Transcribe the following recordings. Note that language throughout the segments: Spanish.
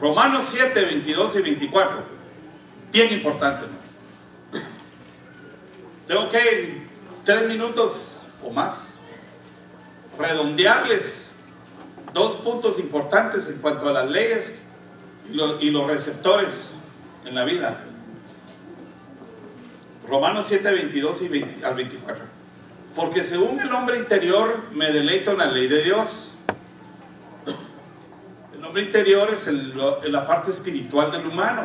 Romanos 7, 22 y 24. Bien importante, ¿no? Tengo que en 3 minutos o más redondearles 2 puntos importantes en cuanto a las leyes y los receptores en la vida. Romanos 7, 22 al 24. Porque según el hombre interior me deleito en la ley de Dios. El hombre interior es la parte espiritual del humano.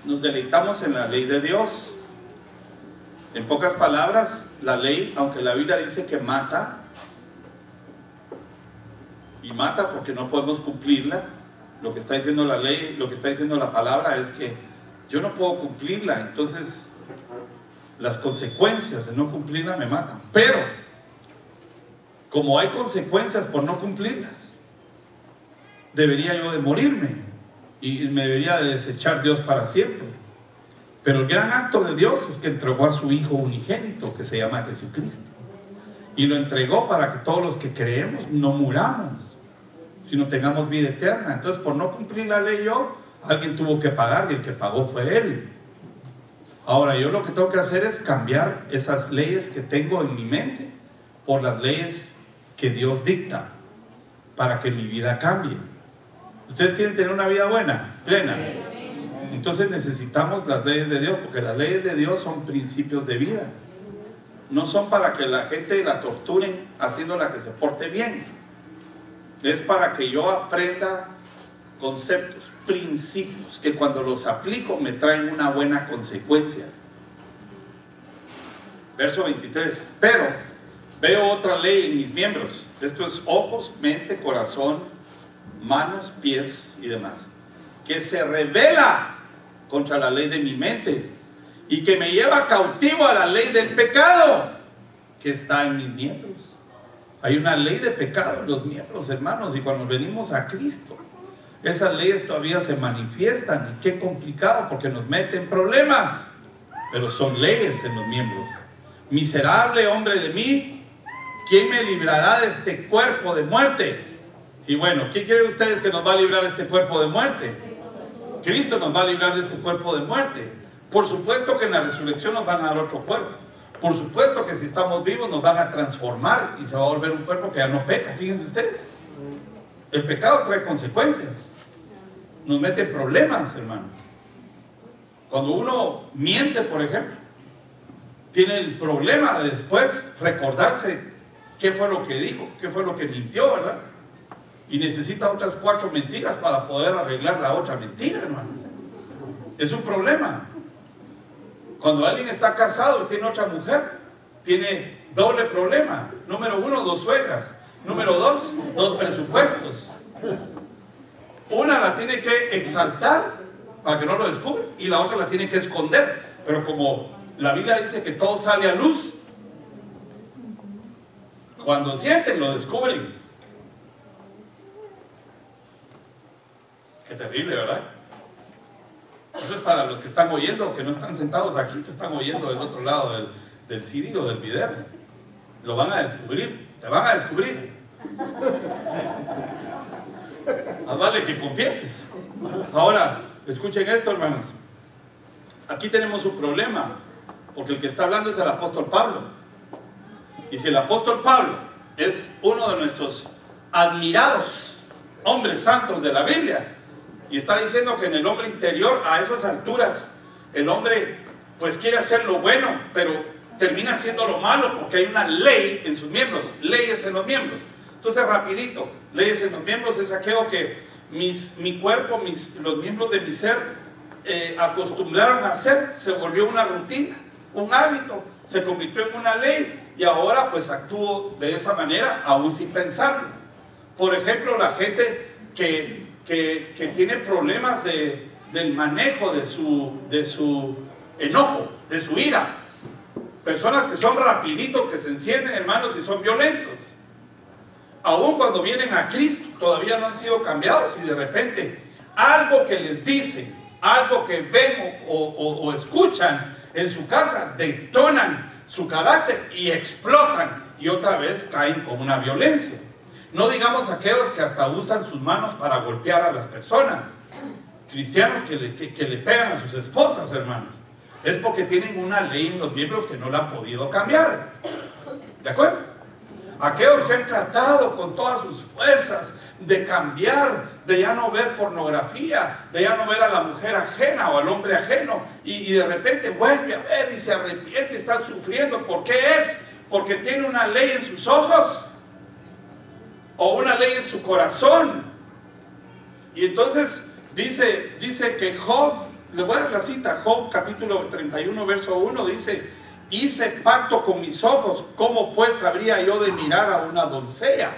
Nos deleitamos en la ley de Dios. En pocas palabras, la ley, aunque la Biblia dice que mata, y mata porque no podemos cumplirla, lo que está diciendo la ley, lo que está diciendo la palabra es que yo no puedo cumplirla, entonces las consecuencias de no cumplirla me matan. Pero como hay consecuencias por no cumplirlas, debería yo de morirme y me debería de desechar Dios para siempre. Pero el gran acto de Dios es que entregó a su Hijo unigénito, que se llama Jesucristo, y lo entregó para que todos los que creemos no muramos, sino tengamos vida eterna. Entonces, por no cumplir la ley alguien tuvo que pagar, y el que pagó fue Él. Ahora, yo lo que tengo que hacer es cambiar esas leyes que tengo en mi mente por las leyes que Dios dicta, para que mi vida cambie. ¿Ustedes quieren tener una vida buena, plena? Entonces necesitamos las leyes de Dios, porque las leyes de Dios son principios de vida. No son para que la gente la torturen haciéndola que se porte bien. Es para que yo aprenda conceptos, principios, que cuando los aplico me traen una buena consecuencia. Verso 23. Pero veo otra ley en mis miembros. Esto es ojos, mente, corazón, manos, pies y demás, que se rebela contra la ley de mi mente y que me lleva cautivo a la ley del pecado que está en mis miembros. Hay una ley de pecado en los miembros, hermanos, y cuando venimos a Cristo, esas leyes todavía se manifiestan, y qué complicado, porque nos meten problemas, pero son leyes en los miembros. Miserable hombre de mí, ¿quién me librará de este cuerpo de muerte? Y bueno, ¿quién creen ustedes que nos va a librar de este cuerpo de muerte? Cristo nos va a librar de este cuerpo de muerte. Por supuesto que en la resurrección nos van a dar otro cuerpo. Por supuesto que si estamos vivos nos van a transformar y se va a volver un cuerpo que ya no peca. Fíjense ustedes, el pecado trae consecuencias, nos mete problemas, hermanos. Cuando uno miente, por ejemplo, tiene el problema de después recordarse qué fue lo que dijo, qué fue lo que mintió, ¿verdad? Y necesita otras 4 mentiras para poder arreglar la otra mentira, hermano. Es un problema. Cuando alguien está casado y tiene otra mujer, tiene doble problema. Número 1, 2 suegras. Número 2, 2 presupuestos. Una la tiene que exaltar para que no lo descubra, y la otra la tiene que esconder. Pero como la Biblia dice que todo sale a luz, cuando sienten lo descubren. Qué terrible, ¿verdad? Eso es para los que están oyendo, que no están sentados aquí, que están oyendo del otro lado del CD o del video. Lo van a descubrir, te van a descubrir. Más vale que confieses. Ahora, escuchen esto, hermanos. Aquí tenemos un problema, porque el que está hablando es el apóstol Pablo. Y si el apóstol Pablo es uno de nuestros admirados hombres santos de la Biblia, y está diciendo que en el hombre interior, a esas alturas, el hombre pues quiere hacer lo bueno, pero termina haciendo lo malo, porque hay una ley en sus miembros, leyes en los miembros. Entonces, rapidito, leyes en los miembros es aquello que mi cuerpo, los miembros de mi ser acostumbraron a hacer, se volvió una rutina, un hábito, se convirtió en una ley, y ahora pues actúo de esa manera, aún sin pensarlo. Por ejemplo, la gente que tiene problemas del manejo de su enojo, de su ira. Personas que son rapiditos, que se encienden, hermanos, y son violentos. Aún cuando vienen a Cristo, todavía no han sido cambiados, y de repente algo que les dicen, algo que ven o escuchan en su casa, detonan su carácter y explotan, y otra vez caen con una violencia. No digamos aquellos que hasta usan sus manos para golpear a las personas. cristianos que le pegan a sus esposas, hermanos, es porque tienen una ley en los miembros que no la han podido cambiar. ¿De acuerdo? Aquellos que han tratado con todas sus fuerzas de cambiar, de ya no ver pornografía, de ya no ver a la mujer ajena o al hombre ajeno, y de repente vuelve a ver y se arrepiente, está sufriendo. ¿Por qué es? Porque tiene una ley en sus ojos o una ley en su corazón. Y entonces dice que Job, le voy a dar la cita, Job capítulo 31 verso 1, dice: hice pacto con mis ojos, ¿cómo pues habría yo de mirar a una doncella,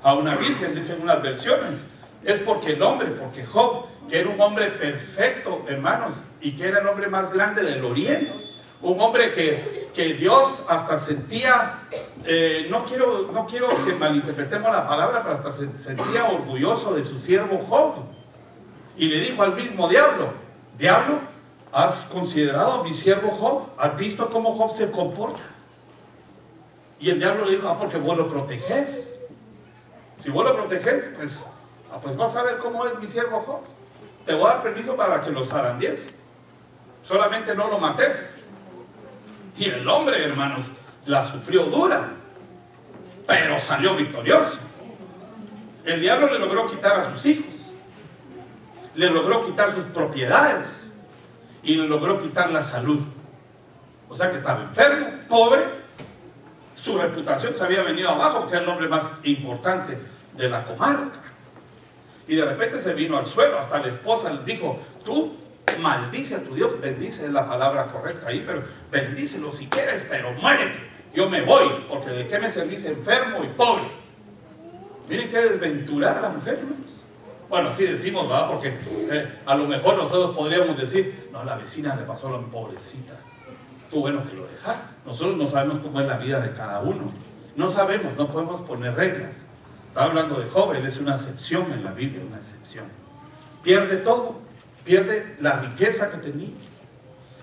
a una virgen? Dicen unas versiones. Es porque porque Job, que era un hombre perfecto, hermanos, y que era el hombre más grande del oriente, un hombre que Dios hasta sentía, no quiero que malinterpretemos la palabra, pero hasta se sentía orgulloso de su siervo Job. Y le dijo al mismo diablo: diablo, ¿has considerado a mi siervo Job? ¿Has visto cómo Job se comporta? Y el diablo le dijo: porque vos lo proteges. Si vos lo proteges, pues vas a ver cómo es mi siervo Job. Te voy a dar permiso para que lo zarandees. Solamente no lo mates. Y el hombre, hermanos, la sufrió dura, pero salió victorioso. El diablo le logró quitar a sus hijos, le logró quitar sus propiedades y le logró quitar la salud. O sea que estaba enfermo, pobre, su reputación se había venido abajo, porque era el hombre más importante de la comarca. Y de repente se vino al suelo. Hasta la esposa le dijo: tú maldice a tu Dios, bendice, es la palabra correcta ahí, pero bendícelo si quieres, pero muérete, yo me voy, porque de qué me servís enfermo y pobre. Miren qué desventurada la mujer, hermanos. Bueno, así decimos, ¿verdad? Porque a lo mejor nosotros podríamos decir: no, la vecina le pasó a la pobrecita, tú bueno que lo dejas. Nosotros no sabemos cómo es la vida de cada uno, no sabemos, no podemos poner reglas. Estaba hablando de Job, él es una excepción en la Biblia, una excepción. Pierde todo, pierde la riqueza que tenía,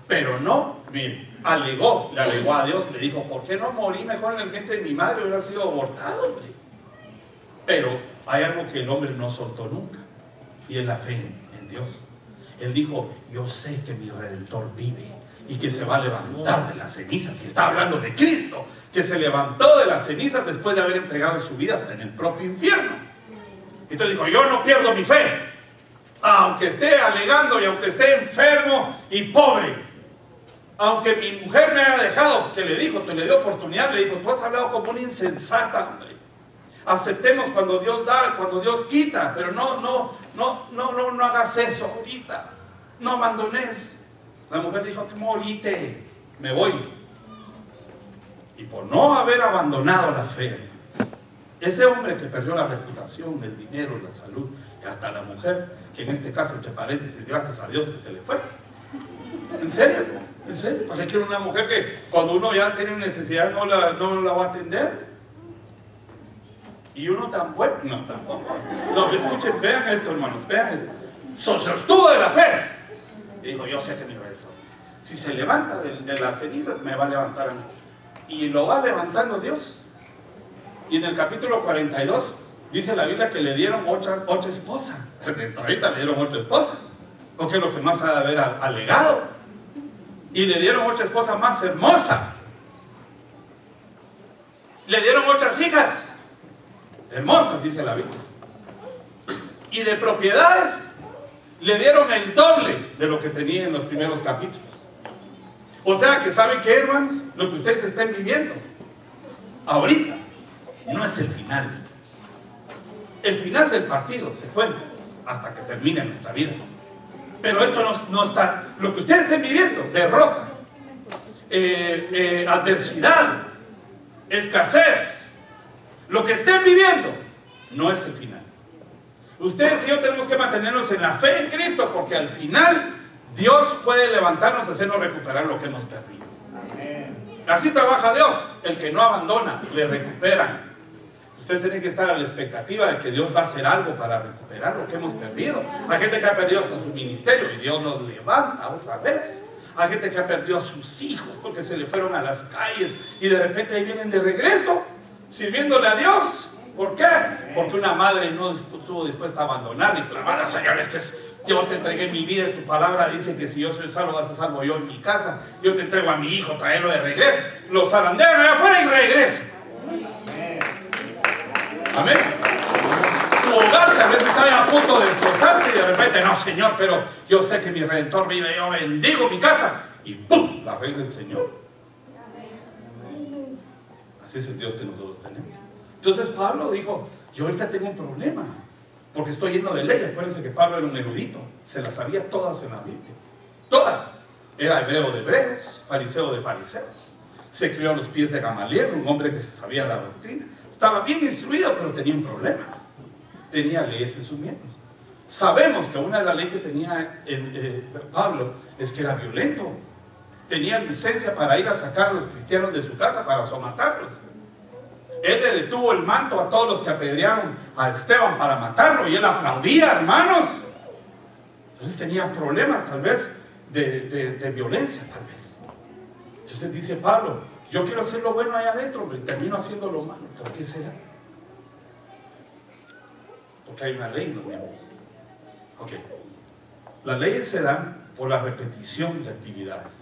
pero no, mire, le alegó a Dios, le dijo: ¿por qué no morí mejor en el vientre de mi madre? Hubiera sido abortado, hombre. Pero hay algo que el hombre no soltó nunca, y es la fe en Dios. Él dijo: yo sé que mi Redentor vive y que se va a levantar de las cenizas. Y está hablando de Cristo, que se levantó de las cenizas después de haber entregado su vida hasta en el propio infierno. Entonces dijo: yo no pierdo mi fe, aunque esté alegando y aunque esté enfermo y pobre, aunque mi mujer me haya dejado. Que le dijo, te le dio oportunidad, le dijo: tú has hablado como una insensata, hombre. Aceptemos cuando Dios da, cuando Dios quita, pero no hagas eso ahorita, no abandones. La mujer dijo: que morite, me voy. Y por no haber abandonado la fe, ese hombre que perdió la reputación, el dinero, la salud, y hasta la mujer, que en este caso, entre paréntesis, gracias a Dios que se le fue. ¿En serio? ¿En serio? ¿Para qué quiere una mujer que cuando uno ya tiene necesidad no la va a atender? Y uno tan bueno, no, tampoco. No, escuchen, vean esto, hermanos, vean esto. Sostuvo de la fe. Y dijo: yo sé que mi Redentor, si se levanta de las cenizas, me va a levantar a mí. Y lo va levantando Dios. Y en el capítulo 42 dice la Biblia que le dieron otra esposa. Ahorita le dieron otra esposa, porque es lo que más ha de haber alegado. Y le dieron otra esposa más hermosa. Le dieron otras hijas hermosas, dice la Biblia. Y de propiedades le dieron el doble de lo que tenía en los primeros capítulos. O sea que, ¿saben qué, hermanos? Lo que ustedes estén viviendo ahorita no es el final. El final del partido se cuenta hasta que termine nuestra vida. Pero esto no está. Lo que ustedes estén viviendo: derrota, adversidad, escasez, lo que estén viviendo no es el final. Ustedes y yo tenemos que mantenernos en la fe en Cristo, porque al final Dios puede levantarnos y hacernos recuperar lo que hemos perdido. Así trabaja Dios. El que no abandona, le recuperan. Ustedes tienen que estar a la expectativa de que Dios va a hacer algo para recuperar lo que hemos perdido. Hay gente que ha perdido hasta su ministerio y Dios nos levanta otra vez. Hay gente que ha perdido a sus hijos porque se le fueron a las calles y de repente ahí vienen de regreso, sirviéndole a Dios. ¿Por qué? Porque una madre no estuvo dispuesta a abandonar y clamar: Señor, Yo te entregué mi vida, tu palabra dice que si yo soy salvo, vas a ser salvo yo en mi casa. Yo te entrego a mi hijo, traerlo de regreso. Lo zarandean allá afuera y regresa. Amén. Tu hogar tal vez está a punto de destrozarse y de repente, no, Señor, pero yo sé que mi Redentor vive, yo bendigo mi casa. Y ¡pum! La reina del Señor. Así es el Dios que nosotros tenemos. Entonces Pablo dijo, yo ahorita tengo un problema, porque estoy lleno de leyes. Acuérdense que Pablo era un erudito, se las sabía todas en la Biblia. Todas. Era hebreo de hebreos, fariseo de fariseos. Se crió a los pies de Gamaliel, un hombre que se sabía la doctrina. Estaba bien instruido, pero tenía un problema. Tenía leyes en sus miembros. Sabemos que una de las leyes que tenía Pablo es que era violento. Tenía licencia para ir a sacar a los cristianos de su casa para somatarlos. Él le detuvo el manto a todos los que apedrearon a Esteban para matarlo y él aplaudía, hermanos. Entonces tenía problemas tal vez de violencia, tal vez. Entonces dice Pablo, yo quiero hacer lo bueno allá adentro, pero termino haciendo lo malo. ¿Por qué será? Porque hay una ley en los miembros. Ok. Las leyes se dan por la repetición de actividades.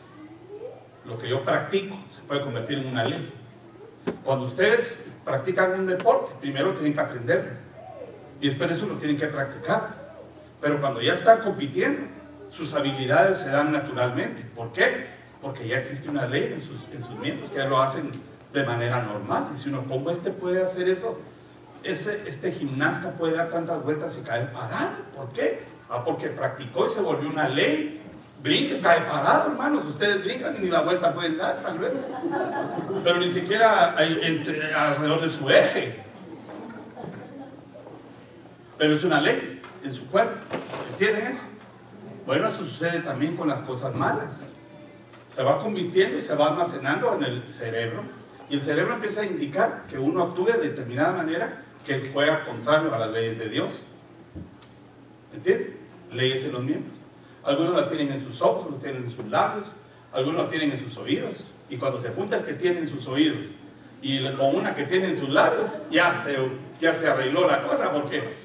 Lo que yo practico se puede convertir en una ley. Cuando ustedes practican un deporte, primero tienen que aprenderlo y después de eso lo tienen que practicar. Pero cuando ya están compitiendo, sus habilidades se dan naturalmente. ¿Por qué? Porque ya existe una ley en sus miembros que ya lo hacen de manera normal. Y si uno, ¿cómo este puede hacer eso? Este gimnasta puede dar tantas vueltas y caer parado. ¿Por qué? Porque practicó y se volvió una ley. Brinque y cae parado, hermanos. Ustedes brincan y ni la vuelta pueden dar, tal vez. Pero ni siquiera alrededor de su eje. Pero es una ley en su cuerpo. ¿Entienden eso? Bueno, eso sucede también con las cosas malas. Se va convirtiendo y se va almacenando en el cerebro. Y el cerebro empieza a indicar que uno actúe de determinada manera que juega contrario a las leyes de Dios. ¿Entienden? Leyes en los miembros. Algunos la tienen en sus ojos, lo tienen en sus labios, algunos la tienen en sus oídos. Y cuando se junta el que tiene en sus oídos y con una que tiene en sus labios, ya se arregló la cosa, porque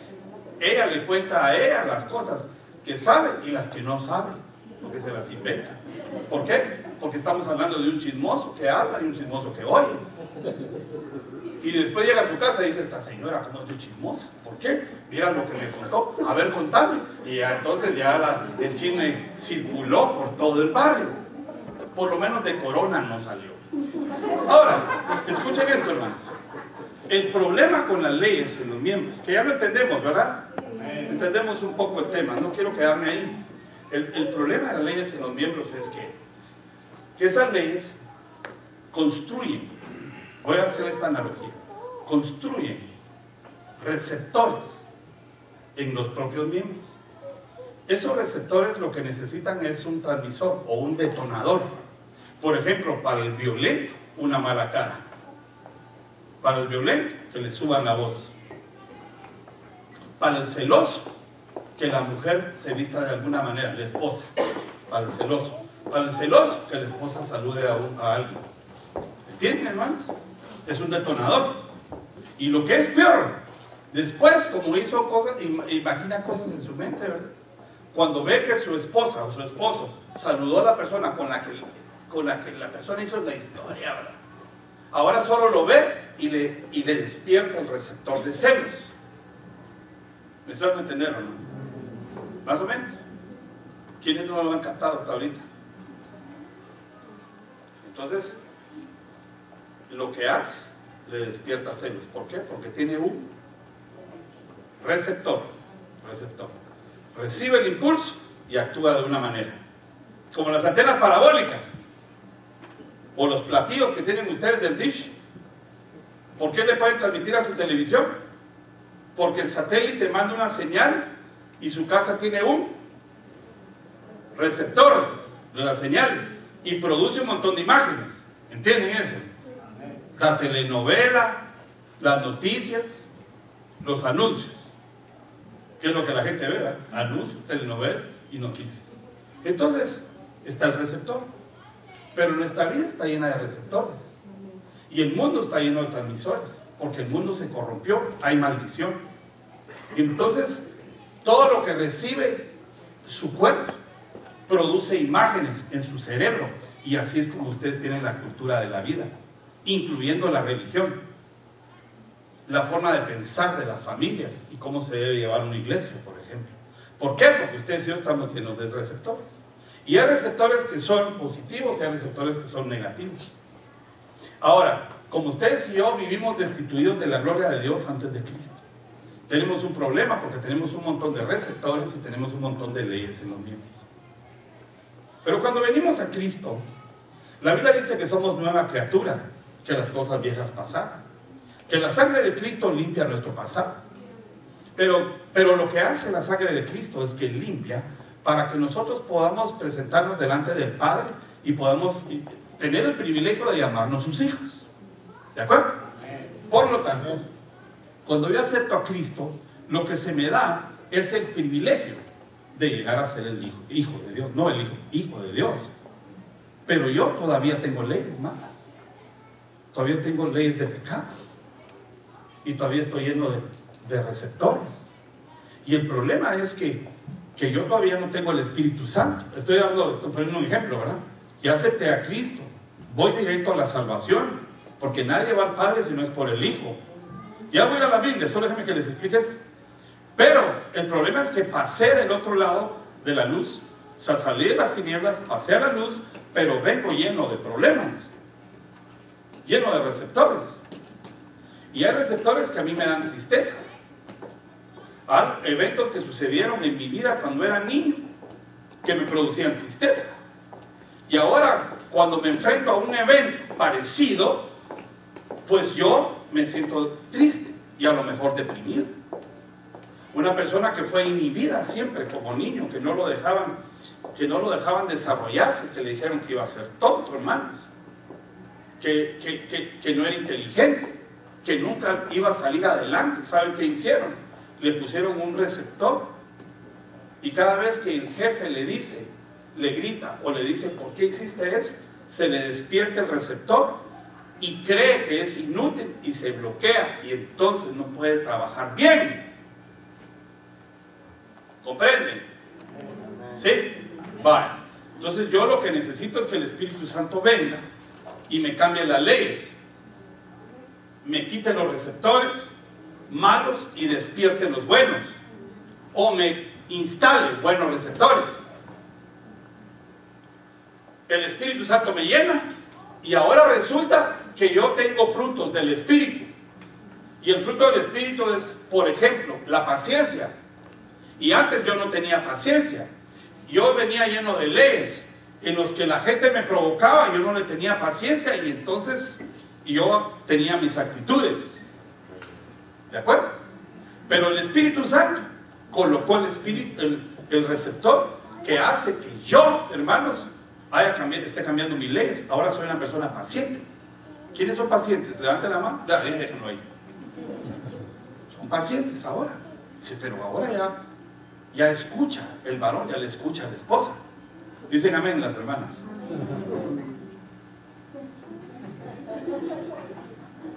ella le cuenta a ella las cosas que sabe y las que no sabe, porque se las inventa. ¿Por qué? Porque estamos hablando de un chismoso que habla y un chismoso que oye. Y después llega a su casa y dice, esta señora, ¿cómo es de chismosa? ¿Por qué? Mira lo que me contó. A ver, contame. Y ya, entonces ya el chisme circuló por todo el barrio. Por lo menos de Corona no salió. Ahora, escuchen esto, hermanos. El problema con las leyes en los miembros, que ya lo entendemos, ¿verdad? Entendemos un poco el tema, no quiero quedarme ahí. El problema de las leyes en los miembros es que esas leyes construyen, voy a hacer esta analogía, construyen receptores en los propios miembros. Esos receptores lo que necesitan es un transmisor o un detonador. Por ejemplo, para el violento, una mala cara. Para el violento, que le suban la voz. Para el celoso, que la mujer se vista de alguna manera, la esposa. Para el celoso. Para el celoso, que la esposa salude a alguien. ¿Entienden, hermanos? Es un detonador. Y lo que es peor, después, como hizo cosas, imagina cosas en su mente, ¿verdad? Cuando ve que su esposa o su esposo saludó a la persona con la que la persona hizo la historia, ¿verdad? Ahora solo lo ve y le despierta el receptor de celos. ¿Me estoy dando a entender o no? Más o menos. ¿Quiénes no lo han captado hasta ahorita? Entonces, lo que hace, le despierta celos. ¿Por qué? Porque tiene un receptor. Recibe el impulso y actúa de una manera. Como las antenas parabólicas o los platillos que tienen ustedes del dish. ¿Por qué le pueden transmitir a su televisión? Porque el satélite manda una señal y su casa tiene un receptor de la señal y produce un montón de imágenes. ¿Entienden eso? La telenovela, las noticias, los anuncios. ¿Qué es lo que la gente ve? ¿Verdad? Anuncios, telenovelas y noticias. Entonces, está el receptor. Pero nuestra vida está llena de receptores. Y el mundo está lleno de transmisores. Porque el mundo se corrompió, hay maldición. Y entonces, todo lo que recibe su cuerpo produce imágenes en su cerebro, y así es como ustedes tienen la cultura de la vida, incluyendo la religión, la forma de pensar de las familias y cómo se debe llevar una iglesia, por ejemplo. ¿Por qué? Porque ustedes y yo estamos llenos de receptores, y hay receptores que son positivos y hay receptores que son negativos. Ahora, como ustedes y yo vivimos destituidos de la gloria de Dios antes de Cristo, tenemos un problema porque tenemos un montón de receptores y tenemos un montón de leyes en los miembros. Pero cuando venimos a Cristo, la Biblia dice que somos nueva criatura, que las cosas viejas pasaron, que la sangre de Cristo limpia nuestro pasado. Pero lo que hace la sangre de Cristo es que limpia para que nosotros podamos presentarnos delante del Padre y podamos tener el privilegio de llamarnos sus hijos. ¿De acuerdo? Por lo tanto, cuando yo acepto a Cristo, lo que se me da es el privilegio de llegar a ser el hijo de Dios. No el hijo de Dios. Pero yo todavía tengo leyes malas. Todavía tengo leyes de pecado. Y todavía estoy lleno de receptores. Y el problema es que yo todavía no tengo el Espíritu Santo. Estoy poniendo un ejemplo, ¿verdad? Ya acepté a Cristo. Voy directo a la salvación. Porque nadie va al Padre si no es por el Hijo. Ya voy a la Biblia, solo déjenme que les explique esto. Pero el problema es que pasé del otro lado de la luz. O sea, salí de las tinieblas, pasé a la luz, pero vengo lleno de problemas. Lleno de receptores. Y hay receptores que a mí me dan tristeza. Hay eventos que sucedieron en mi vida cuando era niño, que me producían tristeza. Y ahora, cuando me enfrento a un evento parecido, pues yo me siento triste y a lo mejor deprimido. Una persona que fue inhibida siempre como niño, que no lo dejaban desarrollarse, que le dijeron que iba a ser tonto, hermanos, que no era inteligente, que nunca iba a salir adelante. ¿Saben qué hicieron? Le pusieron un receptor, y cada vez que el jefe le grita o le dice ¿por qué hiciste eso?, se le despierta el receptor y cree que es inútil y se bloquea, y entonces no puede trabajar bien. ¿Comprenden? ¿Sí? Vale. Entonces yo lo que necesito es que el Espíritu Santo venga y me cambie las leyes, me quite los receptores malos y despierte los buenos, o me instale buenos receptores. El Espíritu Santo me llena y ahora resulta que yo tengo frutos del Espíritu, y el fruto del Espíritu es, por ejemplo, la paciencia. Y antes yo no tenía paciencia, yo venía lleno de leyes en los que la gente me provocaba, yo no le tenía paciencia, y entonces yo tenía mis actitudes. ¿De acuerdo? Pero el Espíritu Santo colocó el receptor que hace que yo, hermanos, esté cambiando mis leyes. Ahora soy una persona paciente. ¿Quiénes son pacientes? Levanten la mano. Déjenlo ahí. Son pacientes ahora. Sí, pero ahora ya escucha el varón, ya le escucha a la esposa. Dicen amén las hermanas.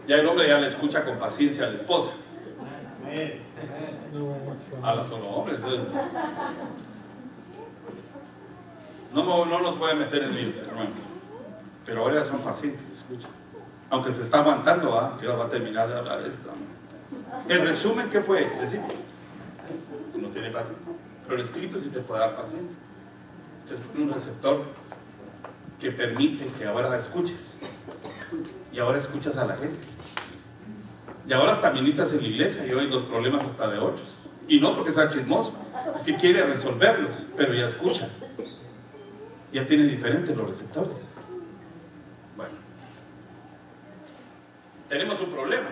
Ya el hombre ya le escucha con paciencia a la esposa. A los solo hombres. No nos puede meter en líos, hermano. Pero ahora ya son pacientes, escucha. Aunque se está aguantando, que va a terminar de hablar esto. En resumen, ¿qué fue? Decir, no tiene paciencia. Pero el Espíritu sí te puede dar paciencia. Es un receptor que permite que ahora escuches. Y ahora escuchas a la gente. Y ahora hasta ministras en la iglesia y oyes los problemas hasta de otros. Y no porque sea chismoso, es que quiere resolverlos, pero ya escucha. Ya tiene diferentes los receptores. Bueno, tenemos un problema.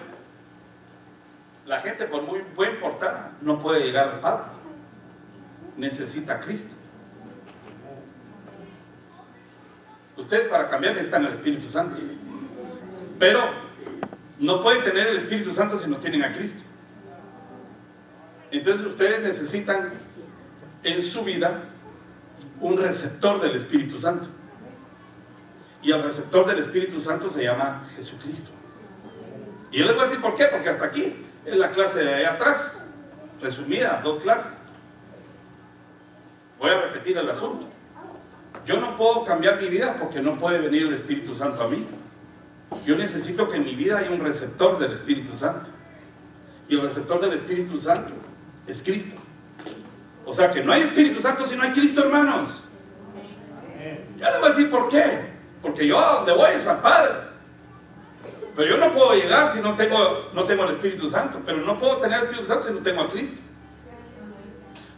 La gente, por muy buen portada, no puede llegar al Padre. Necesita a Cristo. Ustedes para cambiar necesitan el Espíritu Santo. Pero no pueden tener el Espíritu Santo si no tienen a Cristo. Entonces ustedes necesitan en su vida un receptor del Espíritu Santo. Y el receptor del Espíritu Santo se llama Jesucristo. Y yo les voy a decir por qué, porque hasta aquí es la clase de allá atrás, resumida, 2 clases. Voy a repetir el asunto. Yo no puedo cambiar mi vida porque no puede venir el Espíritu Santo a mí. Yo necesito que en mi vida haya un receptor del Espíritu Santo. Y el receptor del Espíritu Santo es Cristo. O sea que no hay Espíritu Santo si no hay Cristo, hermanos. Ya les voy a decir por qué. Porque yo a donde voy es al Padre. Pero yo no puedo llegar si no tengo el Espíritu Santo. Pero no puedo tener el Espíritu Santo si no tengo a Cristo.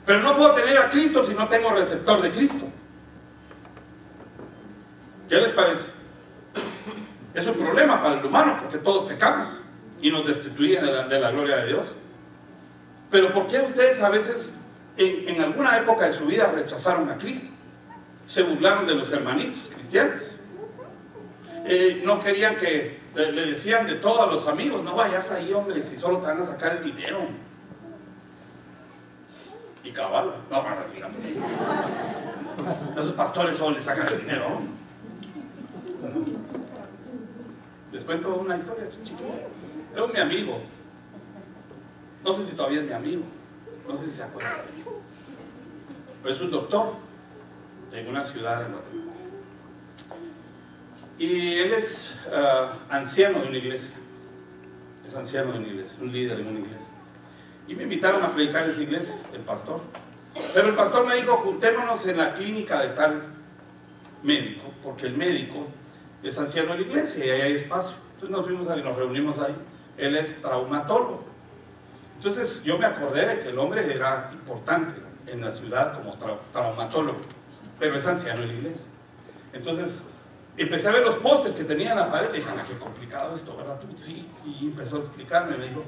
Pero no puedo tener a Cristo si no tengo receptor de Cristo. ¿Qué les parece? Es un problema para el humano porque todos pecamos y nos destituyen de la gloria de Dios. Pero ¿por qué ustedes a veces en alguna época de su vida rechazaron a Cristo? Se burlaron de los hermanitos cristianos. No querían que le decían de todo a los amigos: no vayas ahí, hombre, si solo te van a sacar el dinero. Y cabal, no, para digamos. Esos pastores solo le sacan el dinero. Les cuento una historia. Tengo mi amigo. No sé si todavía es mi amigo. No sé si se acuerdan. Pero es un doctor en una ciudad en Guatemala. Y él es anciano de una iglesia. Es anciano de una iglesia, un líder en una iglesia. Y me invitaron a predicar en esa iglesia, el pastor. Pero el pastor me dijo: juntémonos en la clínica de tal médico, porque el médico es anciano de la iglesia y ahí hay espacio. Entonces nos fuimos ahí, nos reunimos ahí. Él es traumatólogo. Entonces yo me acordé de que el hombre era importante en la ciudad como traumatólogo, pero es anciano de la iglesia. Entonces empecé a ver los postes que tenía en la pared y dije: qué complicado esto, ¿verdad? Tú sí. Y empezó a explicarme, me dijo: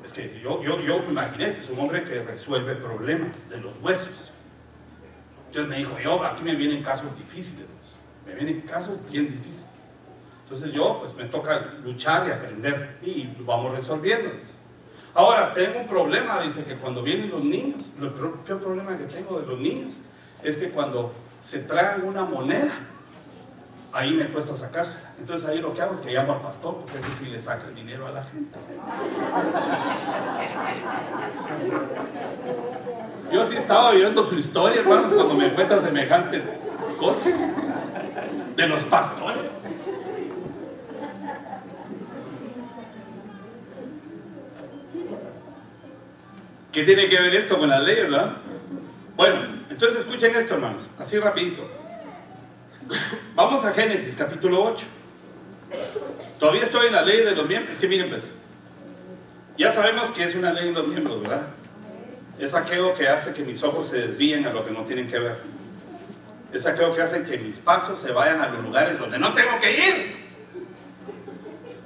es que yo me imaginé, este es un hombre que resuelve problemas de los huesos. Entonces me dijo: aquí me vienen casos difíciles, me vienen casos bien difíciles. Entonces yo, pues me toca luchar y aprender y vamos resolviendo. Ahora, tengo un problema, dice, que cuando vienen los niños, el peor problema que tengo de los niños es que cuando se traen una moneda, ahí me cuesta sacársela. Entonces ahí lo que hago es que llamo al pastor, porque ese sí le saca el dinero a la gente. Yo sí estaba viendo su historia, hermanos, cuando me cuenta semejante cosa de los pastores. ¿Qué tiene que ver esto con las leyes, verdad? Bueno, entonces escuchen esto, hermanos, así rapidito. Vamos a Génesis capítulo 8. Todavía estoy en la ley de los miembros. Es que miren, pues, ya sabemos que es una ley en los miembros, ¿verdad? Es aquello que hace que mis ojos se desvíen a lo que no tienen que ver. Es aquello que hace que mis pasos se vayan a los lugares donde no tengo que ir.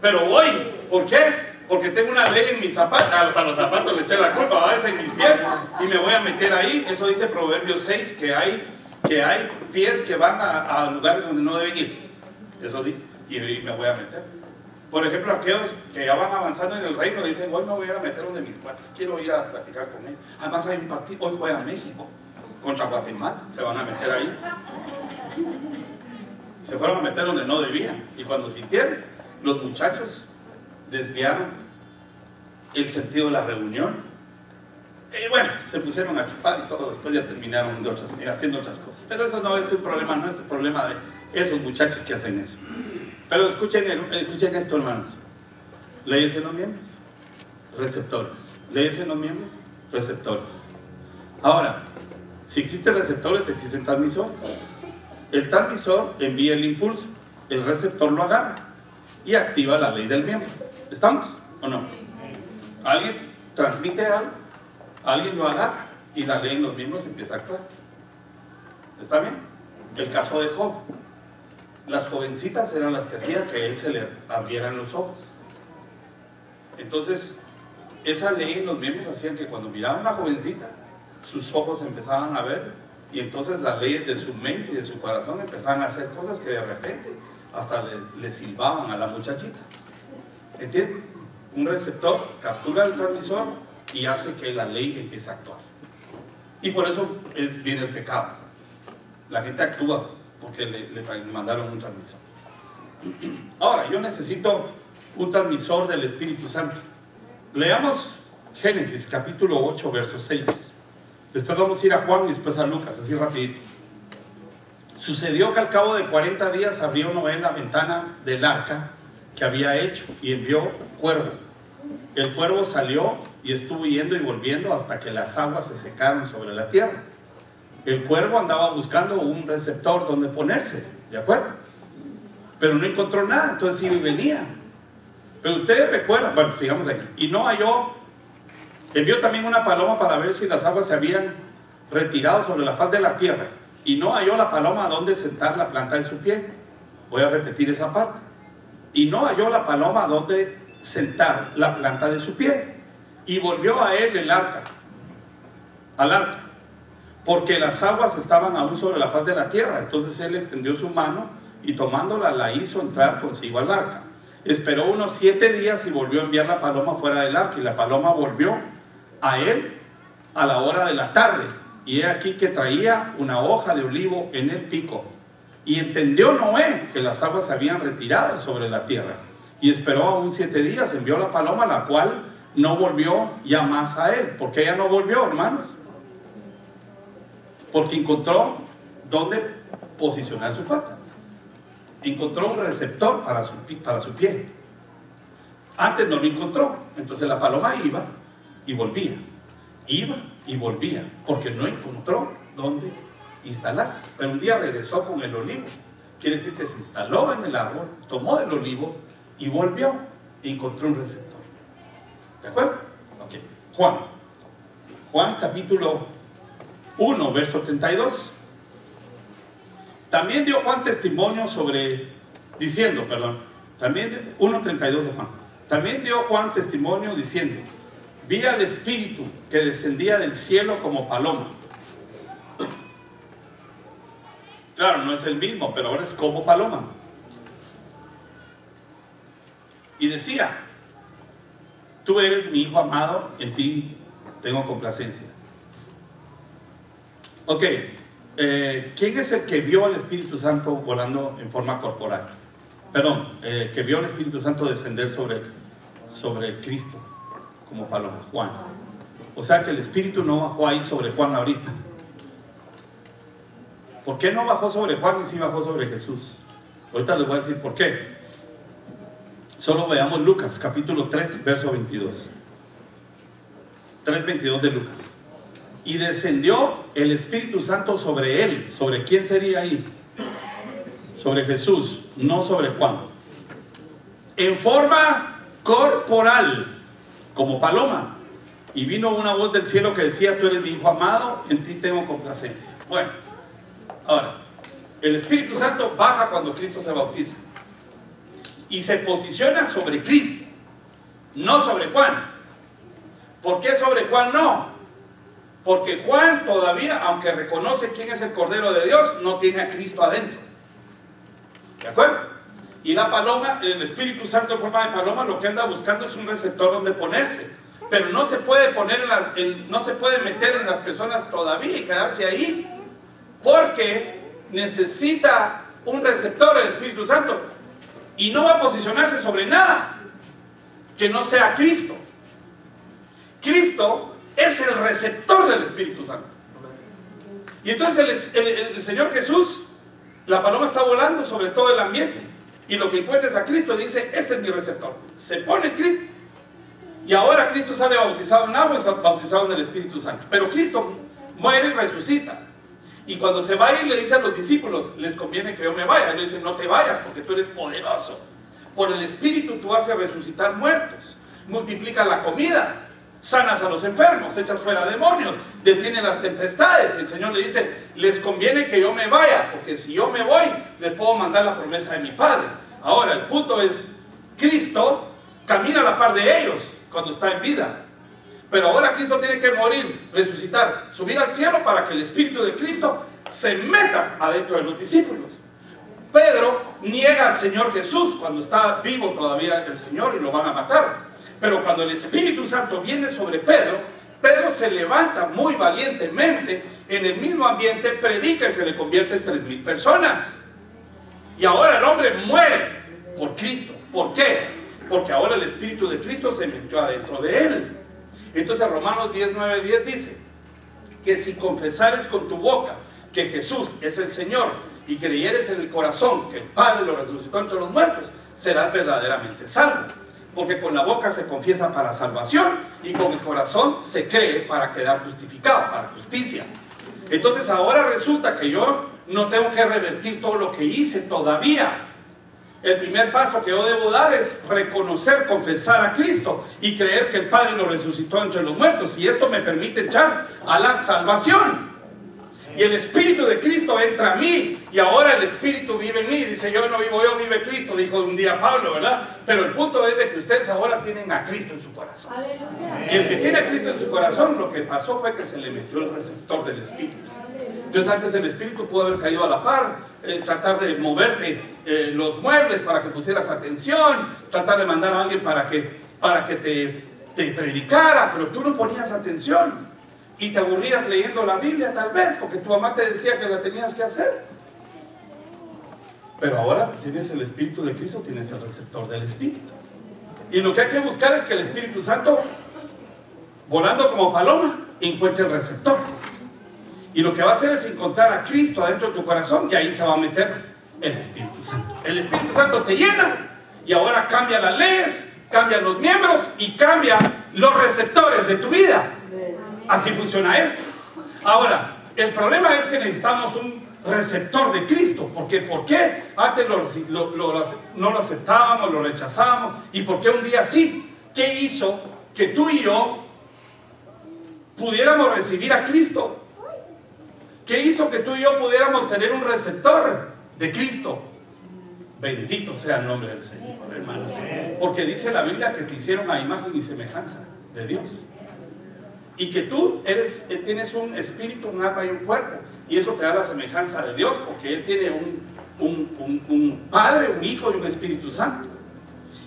Pero voy. ¿Por qué? Porque tengo una ley en mis zapatos. A los zapatos le eché la culpa, a veces en mis pies, y me voy a meter ahí. Eso dice Proverbios 6, que hay pies que van a lugares donde no deben ir. Eso dice, y me voy a meter. Por ejemplo, aquellos que ya van avanzando en el reino dicen: hoy me voy a meter donde mis cuates, quiero ir a platicar con ellos. Además hay un partido, hoy voy a México contra Guatemala, se van a meter ahí. Se fueron a meter donde no debían, y cuando sintieron, los muchachos desviaron el sentido de la reunión. Y bueno, se pusieron a chupar y todo, después ya terminaron haciendo otras cosas. Pero eso no es el problema, no es el problema de esos muchachos que hacen eso. Pero escuchen esto, hermanos. Leyes en los miembros, receptores. Leyes en los miembros, receptores. Ahora, si existen receptores, existen transmisores. El transmisor envía el impulso, el receptor lo agarra y activa la ley del miembro. ¿Estamos o no? Alguien transmite algo, alguien lo agarra y la ley en los miembros empieza a actuar. ¿Está bien? El caso de Job. Las jovencitas eran las que hacían que él se le abrieran los ojos. Entonces, esa ley en los miembros hacían que cuando miraban a una jovencita, sus ojos empezaban a ver, y entonces las leyes de su mente y de su corazón empezaban a hacer cosas que de repente hasta le silbaban a la muchachita. ¿Entienden? Un receptor captura el transmisor y hace que la ley empiece a actuar. Y por eso viene el pecado. La gente actúa porque le mandaron un transmisor. Ahora, yo necesito un transmisor del Espíritu Santo. Leamos Génesis capítulo 8, verso 6. Después vamos a ir a Juan y después a Lucas, así rapidito. Sucedió que al cabo de 40 días abrió Noé la ventana del arca que había hecho y envió un cuervo. El cuervo salió y estuvo yendo y volviendo hasta que las aguas se secaron sobre la tierra. El cuervo andaba buscando un receptor donde ponerse, ¿de acuerdo? Pero no encontró nada, entonces iba y venía. Pero ustedes recuerdan, bueno, sigamos aquí. Y no halló, envió también una paloma para ver si las aguas se habían retirado sobre la faz de la tierra. Y no halló la paloma donde sentar la planta de su pie. Voy a repetir esa parte. Y no halló la paloma donde sentar la planta de su pie. Y volvió a él el arca, al arca, porque las aguas estaban aún sobre la faz de la tierra. Entonces él extendió su mano y tomándola la hizo entrar consigo al arca. Esperó unos 7 días y volvió a enviar la paloma fuera del arca. Y la paloma volvió a él a la hora de la tarde. Y he aquí que traía una hoja de olivo en el pico. Y entendió Noé que las aguas se habían retirado sobre la tierra. Y esperó aún 7 días, envió la paloma, la cual no volvió ya más a él. ¿Por qué ella no volvió, hermanos? Porque encontró dónde posicionar su pata. Encontró un receptor para su pie. Antes no lo encontró. Entonces la paloma iba y volvía. Iba y volvía, porque no encontró dónde instalarse. Pero un día regresó con el olivo. Quiere decir que se instaló en el árbol, tomó del olivo y volvió y encontró un receptor. ¿De acuerdo? Ok. Juan capítulo 1, verso 32. También dio Juan testimonio diciendo, 1:32 de Juan. También dio Juan testimonio diciendo: vi al Espíritu que descendía del cielo como paloma. Claro, no es el mismo, pero ahora es como paloma. Y decía: tú eres mi Hijo amado, en ti tengo complacencia. Ok, ¿quién es el que vio al Espíritu Santo volando en forma corporal? Perdón, que vio al Espíritu Santo descender sobre Cristo como paloma. Juan. O sea que el Espíritu no bajó ahí sobre Juan ahorita. ¿Por qué no bajó sobre Juan y sí bajó sobre Jesús? Ahorita les voy a decir por qué. Solo veamos Lucas capítulo 3 verso 22. 3:22 de Lucas. Y descendió el Espíritu Santo sobre él. ¿Sobre quién sería ahí? Sobre Jesús, no sobre Juan. En forma corporal, como paloma. Y vino una voz del cielo que decía: tú eres mi Hijo amado, en ti tengo complacencia. Bueno, ahora, el Espíritu Santo baja cuando Cristo se bautiza. Y se posiciona sobre Cristo, no sobre Juan. ¿Por qué sobre Juan no? Porque Juan todavía, aunque reconoce quién es el Cordero de Dios, no tiene a Cristo adentro. ¿De acuerdo? Y la paloma, el Espíritu Santo en forma de paloma, lo que anda buscando es un receptor donde ponerse. Pero no se puede no se puede meter en las personas todavía y quedarse ahí, porque necesita un receptor, el Espíritu Santo, y no va a posicionarse sobre nada que no sea Cristo. Cristo es el receptor del Espíritu Santo. Y entonces el Señor Jesús, la paloma está volando sobre todo el ambiente, y lo que encuentres a Cristo dice: este es mi receptor. Se pone Cristo, y ahora Cristo sale bautizado en agua, está bautizado en el Espíritu Santo. Pero Cristo muere y resucita. Y cuando se va a ir, le dice a los discípulos: les conviene que yo me vaya. Le dice: no te vayas, porque tú eres poderoso. Por el Espíritu tú haces resucitar muertos, multiplicas la comida, sanas a los enfermos, echas fuera demonios, detienes las tempestades. El Señor le dice: les conviene que yo me vaya, porque si yo me voy, les puedo mandar la promesa de mi Padre. Ahora, el punto es, Cristo camina a la par de ellos cuando está en vida. Pero ahora Cristo tiene que morir, resucitar, subir al cielo para que el Espíritu de Cristo se meta adentro de los discípulos. Pedro niega al Señor Jesús cuando está vivo todavía el Señor y lo van a matar. Pero cuando el Espíritu Santo viene sobre Pedro, Pedro se levanta muy valientemente en el mismo ambiente, predica y se le convierte en 3,000 personas. Y ahora el hombre muere por Cristo. ¿Por qué? Porque ahora el Espíritu de Cristo se metió adentro de él. Entonces Romanos 10:9-10 dice: que si confesares con tu boca que Jesús es el Señor y creyeres en el corazón que el Padre lo resucitó entre los muertos, serás verdaderamente salvo. Porque con la boca se confiesa para salvación y con el corazón se cree para quedar justificado, para justicia. Entonces ahora resulta que yo no tengo que revertir todo lo que hice todavía. El primer paso que yo debo dar es reconocer, confesar a Cristo y creer que el Padre lo resucitó entre los muertos, y esto me permite echar a la salvación. Y el Espíritu de Cristo entra a mí, y ahora el Espíritu vive en mí. Dice, yo no vivo yo, vive Cristo, dijo un día Pablo, ¿verdad? Pero el punto es de que ustedes ahora tienen a Cristo en su corazón. Y el que tiene a Cristo en su corazón, lo que pasó fue que se le metió el receptor del Espíritu. Entonces antes el Espíritu pudo haber caído a la par, tratar de moverte los muebles para que pusieras atención, tratar de mandar a alguien para que te predicara, pero tú no ponías atención. Y te aburrías leyendo la Biblia tal vez, porque tu mamá te decía que la tenías que hacer. Pero ahora tienes el Espíritu de Cristo, tienes el receptor del Espíritu. Y lo que hay que buscar es que el Espíritu Santo, volando como paloma, encuentre el receptor. Y lo que va a hacer es encontrar a Cristo adentro de tu corazón, y ahí se va a meter el Espíritu Santo. El Espíritu Santo te llena, y ahora cambia las leyes, cambian los miembros, y cambia los receptores de tu vida. Así funciona esto. Ahora, el problema es que necesitamos un receptor de Cristo. ¿Por qué? ¿Por qué antes no lo aceptábamos, lo rechazábamos? ¿Y por qué un día sí? ¿Qué hizo que tú y yo pudiéramos recibir a Cristo? ¿Qué hizo que tú y yo pudiéramos tener un receptor de Cristo? Bendito sea el nombre del Señor, hermanos. Porque dice la Biblia que te hicieron a imagen y semejanza de Dios. Y que tú tienes un espíritu, un alma y un cuerpo. Y eso te da la semejanza de Dios, porque Él tiene un Padre, un Hijo y un Espíritu Santo.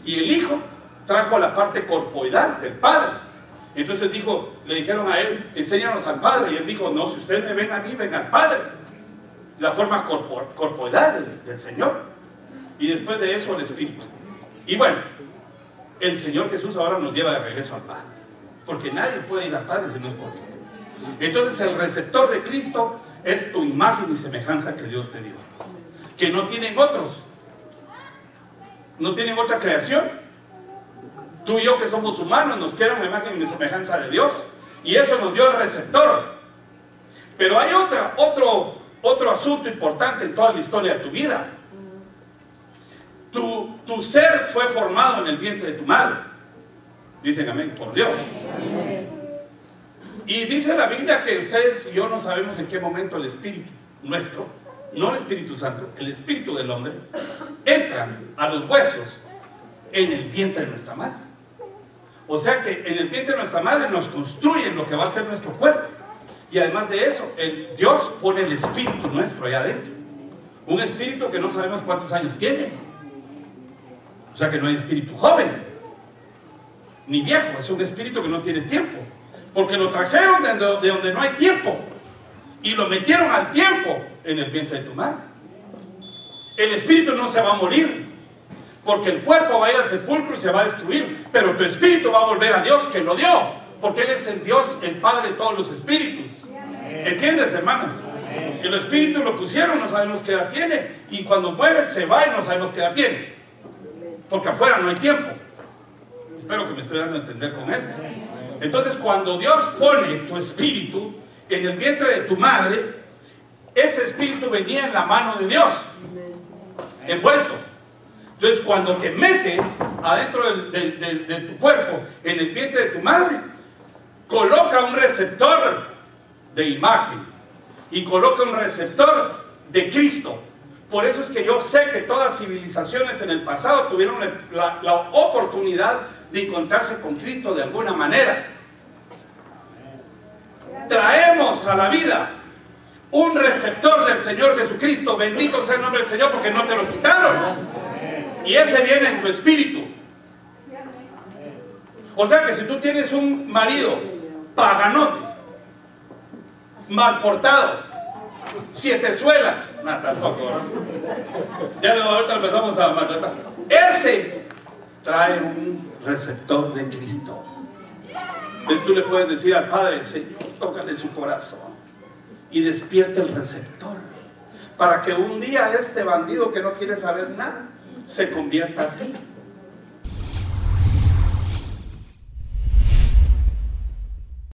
Y el Hijo trajo la parte corpoidal del Padre. Entonces le dijeron a Él, enséñanos al Padre. Y Él dijo, no, si ustedes me ven a mí, ven al Padre. La forma corpoidal del Señor. Y después de eso el Espíritu. Y bueno, el Señor Jesús ahora nos lleva de regreso al Padre. Porque nadie puede ir al Padre si no es por Cristo. Entonces el receptor de Cristo es tu imagen y semejanza que Dios te dio. Que no tienen otros. No tienen otra creación. Tú y yo que somos humanos nos queda una imagen y semejanza de Dios. Y eso nos dio el receptor. Pero hay otro asunto importante en toda la historia de tu vida. Tu ser fue formado en el vientre de tu madre. Dicen amén, por Dios. Y dice la Biblia que ustedes y yo no sabemos en qué momento el Espíritu nuestro, no el Espíritu Santo, el Espíritu del hombre, entra a los huesos en el vientre de nuestra madre. O sea que en el vientre de nuestra madre nos construyen lo que va a ser nuestro cuerpo. Y además de eso, Dios pone el Espíritu nuestro allá adentro. Un espíritu que no sabemos cuántos años tiene. O sea que no hay espíritu joven ni viejo, es un espíritu que no tiene tiempo, porque lo trajeron de donde no hay tiempo y lo metieron al tiempo en el vientre de tu madre. El espíritu no se va a morir, porque el cuerpo va a ir al sepulcro y se va a destruir, pero tu espíritu va a volver a Dios que lo dio, porque Él es el Dios, el Padre de todos los espíritus. ¿Entiendes, hermanos? El espíritu lo pusieron, no sabemos qué edad tiene, y cuando muere se va y no sabemos qué edad tiene, porque afuera no hay tiempo. Espero que me estoy dando a entender con esto. Entonces, cuando Dios pone tu espíritu en el vientre de tu madre, ese espíritu venía en la mano de Dios, envuelto. Entonces, cuando te mete adentro de tu cuerpo, en el vientre de tu madre, coloca un receptor de imagen y coloca un receptor de Cristo. Por eso es que yo sé que todas civilizaciones en el pasado tuvieron la oportunidad de encontrarse con Cristo de alguna manera. Traemos a la vida un receptor del Señor Jesucristo. Bendito sea el nombre del Señor, porque no te lo quitaron. Y ese viene en tu espíritu. O sea que si tú tienes un marido paganote, mal portado, 7 suelas, no, tampoco, ¿no? Ya no, ahorita empezamos a maltratar. Ese trae un receptor de Cristo. Entonces tú le puedes decir al Padre, Señor, tócale su corazón. y despierte el receptor, para que un día este bandido que no quiere saber nada se convierta a ti